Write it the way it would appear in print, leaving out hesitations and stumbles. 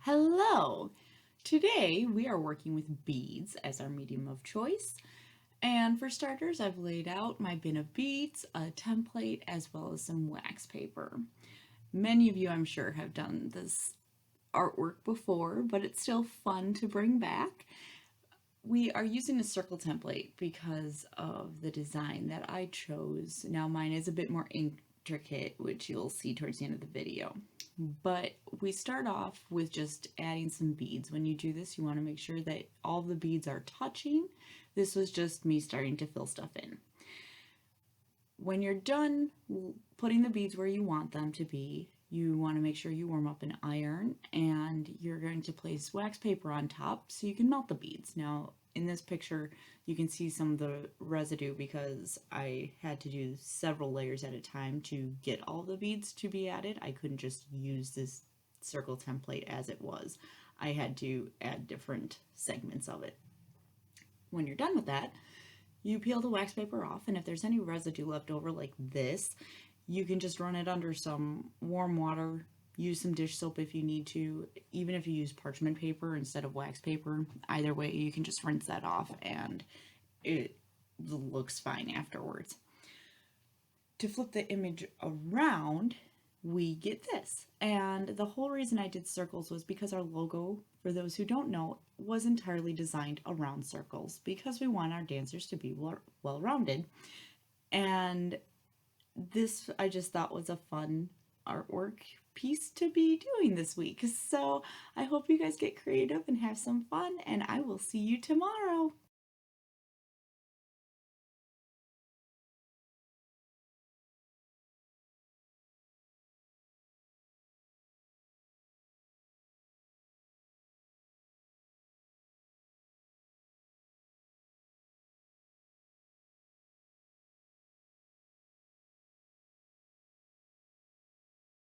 Hello! Today we are working with beads as our medium of choice. And for starters, I've laid out my bin of beads, a template, as well as some wax paper. Many of you, I'm sure, have done this artwork before, but it's still fun to bring back. We are using a circle template because of the design that I chose. Now mine is a bit more intricate, which you'll see towards the end of the video. But we start off with just adding some beads. When you do this, you want to make sure that all the beads are touching. This was just me starting to fill stuff in. When you're done putting the beads where you want them to be, you want to make sure you warm up an iron, and you're going to place wax paper on top so you can melt the beads. Now, in this picture, you can see some of the residue because I had to do several layers at a time to get all the beads to be added. I couldn't just use this circle template as it was. I had to add different segments of it. When you're done with that, you peel the wax paper off, and if there's any residue left over like this, you can just run it under some warm water, use some dish soap if you need to. Even if you use parchment paper instead of wax paper, either way, you can just rinse that off and it looks fine afterwards. To flip the image around, we get this. And the whole reason I did circles was because our logo, for those who don't know, was entirely designed around circles because we want our dancers to be well-rounded. And this I just thought was a fun artwork piece to be doing this week. So I hope you guys get creative and have some fun, and I will see you tomorrow.